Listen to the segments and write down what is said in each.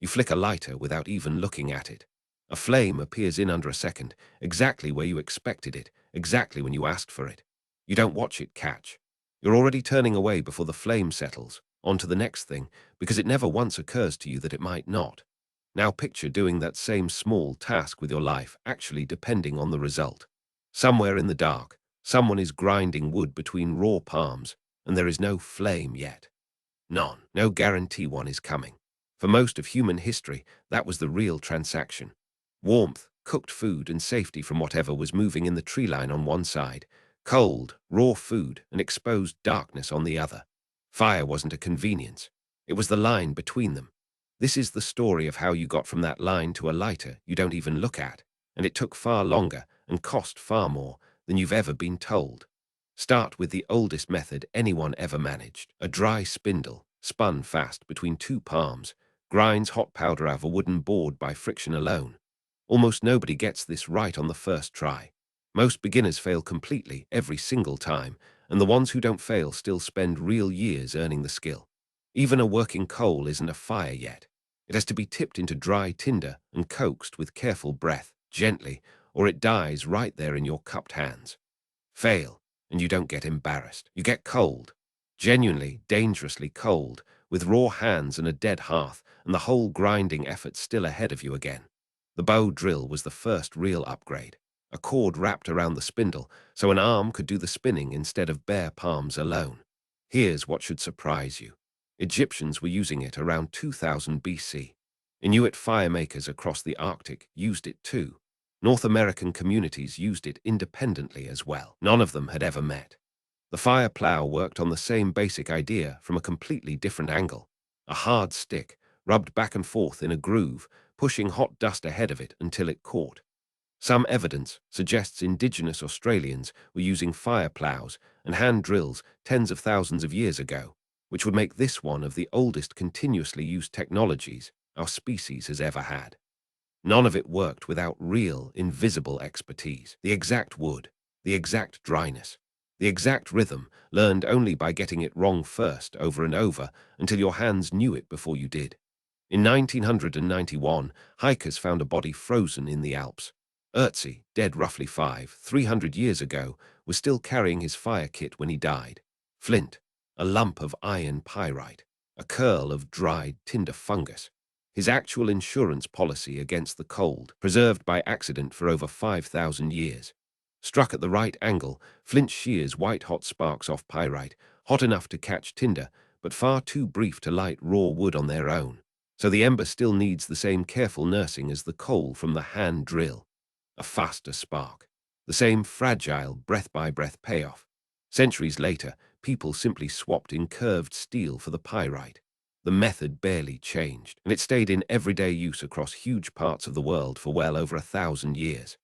You flick a lighter without even looking at it. A flame appears in under a second, exactly where you expected it, exactly when you asked for it. You don't watch it catch. You're already turning away before the flame settles, on to the next thing, because it never once occurs to you that it might not. Now picture doing that same small task with your life, actually depending on the result. Somewhere in the dark, someone is grinding wood between raw palms, and there is no flame yet. None. No guarantee one is coming. For most of human history, that was the real transaction. Warmth, cooked food, and safety from whatever was moving in the tree line on one side. Cold, raw food, and exposed darkness on the other. Fire wasn't a convenience. It was the line between them. This is the story of how you got from that line to a lighter you don't even look at, and it took far longer and cost far more than you've ever been told. Start with the oldest method anyone ever managed. A dry spindle, spun fast between two palms, grinds hot powder out of a wooden board by friction alone. Almost nobody gets this right on the first try. Most beginners fail completely every single time, and the ones who don't fail still spend real years earning the skill. Even a working coal isn't a fire yet. It has to be tipped into dry tinder and coaxed with careful breath, gently, or it dies right there in your cupped hands. Fail, and you don't get embarrassed. You get cold. Genuinely, dangerously cold, with raw hands and a dead hearth, and the whole grinding effort still ahead of you again. The bow drill was the first real upgrade. A cord wrapped around the spindle, so an arm could do the spinning instead of bare palms alone. Here's what should surprise you. Egyptians were using it around 2000 BC. Inuit firemakers across the Arctic used it too. North American communities used it independently as well. None of them had ever met. The fire plow worked on the same basic idea from a completely different angle. A hard stick, rubbed back and forth in a groove, pushing hot dust ahead of it until it caught. Some evidence suggests indigenous Australians were using fire plows and hand drills tens of thousands of years ago, which would make this one of the oldest continuously used technologies our species has ever had. None of it worked without real, invisible expertise. The exact wood, the exact dryness, the exact rhythm, learned only by getting it wrong first, over and over, until your hands knew it before you did. In 1991, hikers found a body frozen in the Alps. Ötzi, dead roughly 300 years ago, was still carrying his fire kit when he died. Flint, a lump of iron pyrite, a curl of dried tinder fungus. His actual insurance policy against the cold, preserved by accident for over 5,000 years. Struck at the right angle, Flint shears white-hot sparks off pyrite, hot enough to catch tinder, but far too brief to light raw wood on their own. So the ember still needs the same careful nursing as the coal from the hand drill. A faster spark. The same fragile, breath-by-breath payoff. Centuries later, people simply swapped in curved steel for the pyrite. The method barely changed, and it stayed in everyday use across huge parts of the world for well over 1,000 years.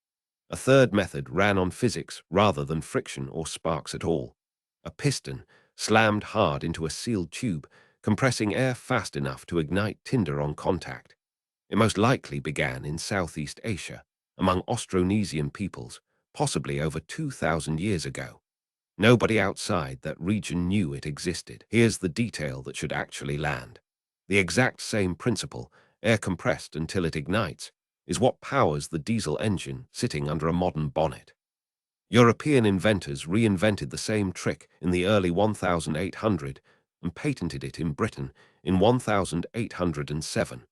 A third method ran on physics rather than friction or sparks at all. A piston, slammed hard into a sealed tube, compressing air fast enough to ignite tinder on contact. It most likely began in Southeast Asia, among Austronesian peoples, possibly over 2,000 years ago. Nobody outside that region knew it existed. Here's the detail that should actually land. The exact same principle, air compressed until it ignites, is what powers the diesel engine sitting under a modern bonnet. European inventors reinvented the same trick in the early 1800 and patented it in Britain in 1807,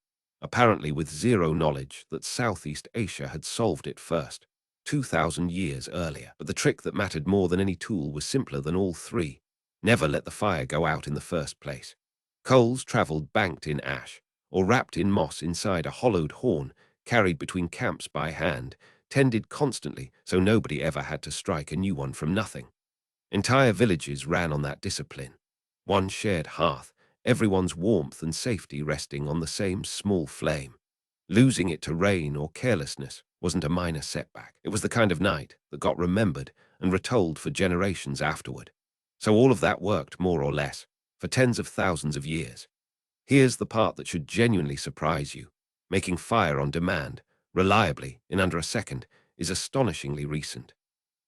apparently with zero knowledge that Southeast Asia had solved it first, 2,000 years earlier. But the trick that mattered more than any tool was simpler than all three. Never let the fire go out in the first place. Coals traveled banked in ash, or wrapped in moss inside a hollowed horn, carried between camps by hand, tended constantly so nobody ever had to strike a new one from nothing. Entire villages ran on that discipline. One shared hearth, everyone's warmth and safety resting on the same small flame. Losing it to rain or carelessness wasn't a minor setback. It was the kind of night that got remembered and retold for generations afterward. So all of that worked more or less, for tens of thousands of years. Here's the part that should genuinely surprise you. Making fire on demand, reliably, in under a second, is astonishingly recent.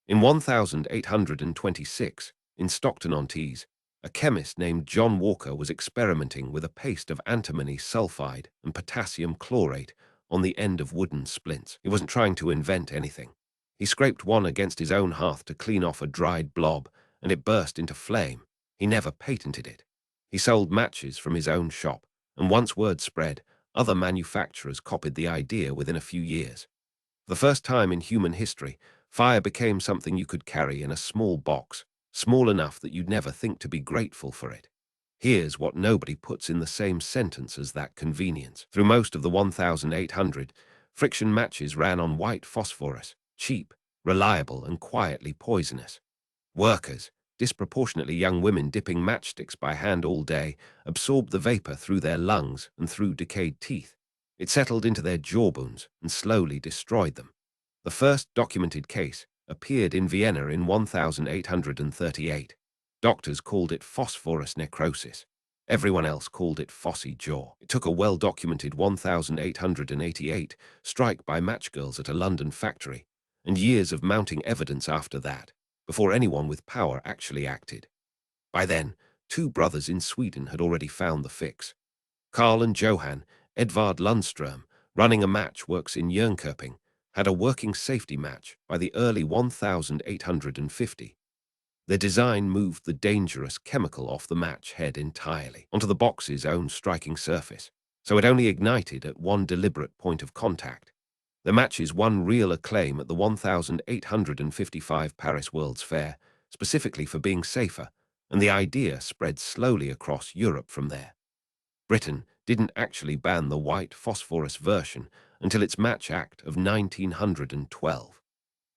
In 1826, in Stockton-on-Tees, A chemist named John Walker was experimenting with a paste of antimony sulfide and potassium chlorate on the end of wooden splints. He wasn't trying to invent anything. He scraped one against his own hearth to clean off a dried blob, and it burst into flame. He never patented it. He sold matches from his own shop, and once word spread, other manufacturers copied the idea within a few years. For the first time in human history, fire became something you could carry in a small box, small enough that you'd never think to be grateful for it. Here's what nobody puts in the same sentence as that convenience. Through most of the 1800, friction matches ran on white phosphorus, cheap, reliable, and quietly poisonous. Workers, disproportionately young women dipping matchsticks by hand all day, absorbed the vapor through their lungs and through decayed teeth. It settled into their jawbones and slowly destroyed them. The first documented case appeared in Vienna in 1838. Doctors called it phosphorus necrosis. Everyone else called it Phossy jaw. It took a well-documented 1888 strike by matchgirls at a London factory, and years of mounting evidence after that, before anyone with power actually acted. By then, two brothers in Sweden had already found the fix. Carl and Johan, Edvard Lundström, running a match works in Jönköping, had a working safety match by the early 1850. Their design moved the dangerous chemical off the match head entirely, onto the box's own striking surface, so it only ignited at one deliberate point of contact. The matches won real acclaim at the 1855 Paris World's Fair, specifically for being safer, and the idea spread slowly across Europe from there. Britain didn't actually ban the white phosphorus version until its Match Act of 1912.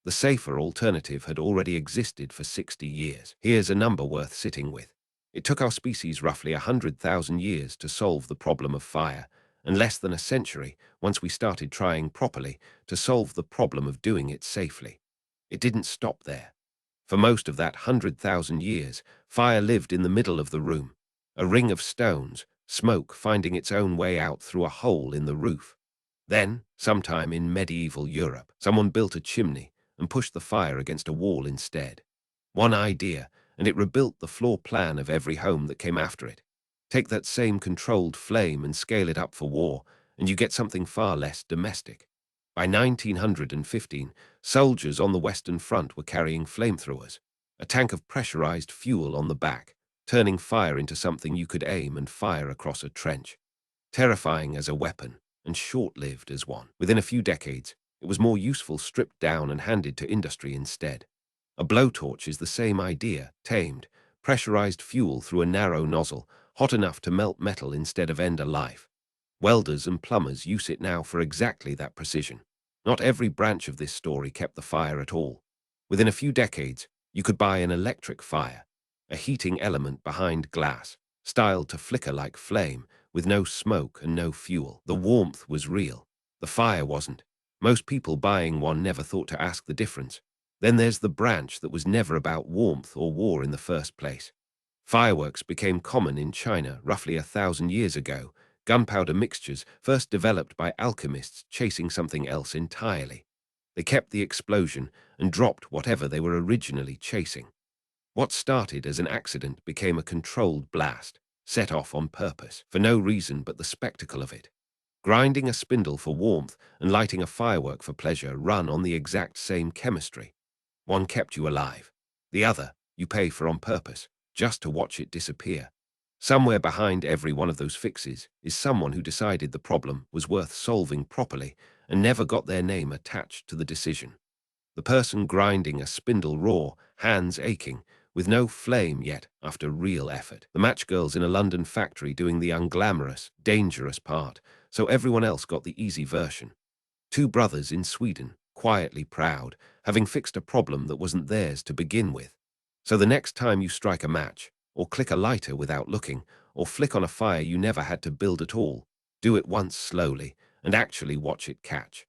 The safer alternative had already existed for 60 years. Here's a number worth sitting with. It took our species roughly 100,000 years to solve the problem of fire, and less than a century, once we started trying properly, to solve the problem of doing it safely. It didn't stop there. For most of that 100,000 years, fire lived in the middle of the room, a ring of stones, smoke finding its own way out through a hole in the roof. Then, sometime in medieval Europe, someone built a chimney and pushed the fire against a wall instead. One idea, and it rebuilt the floor plan of every home that came after it. Take that same controlled flame and scale it up for war, and you get something far less domestic. By 1915, soldiers on the Western Front were carrying flamethrowers, a tank of pressurized fuel on the back, turning fire into something you could aim and fire across a trench. Terrifying as a weapon, and short-lived as one. Within a few decades, it was more useful stripped down and handed to industry instead. A blowtorch is the same idea, tamed, pressurized fuel through a narrow nozzle, hot enough to melt metal instead of end a life. Welders and plumbers use it now for exactly that precision. Not every branch of this story kept the fire at all. Within a few decades, you could buy an electric fire, a heating element behind glass, styled to flicker like flame, with no smoke and no fuel. The warmth was real. The fire wasn't. Most people buying one never thought to ask the difference. Then there's the branch that was never about warmth or war in the first place. Fireworks became common in China roughly 1,000 years ago, gunpowder mixtures first developed by alchemists chasing something else entirely. They kept the explosion and dropped whatever they were originally chasing. What started as an accident became a controlled blast, set off on purpose, for no reason but the spectacle of it. Grinding a spindle for warmth and lighting a firework for pleasure run on the exact same chemistry. One kept you alive. The other, you pay for on purpose, just to watch it disappear. Somewhere behind every one of those fixes is someone who decided the problem was worth solving properly and never got their name attached to the decision. The person grinding a spindle raw, hands aching, with no flame yet after real effort. The matchgirls in a London factory doing the unglamorous, dangerous part, so everyone else got the easy version. Two brothers in Sweden, quietly proud, having fixed a problem that wasn't theirs to begin with. So the next time you strike a match, or click a lighter without looking, or flick on a fire you never had to build at all, do it once slowly, and actually watch it catch.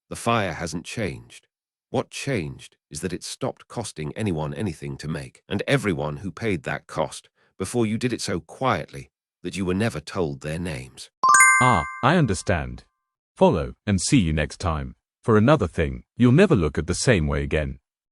The fire hasn't changed. What changed is that it stopped costing anyone anything to make, and everyone who paid that cost, before you did it so quietly that you were never told their names. Ah, I understand. Follow, and see you next time. For another thing, you'll never look at the same way again.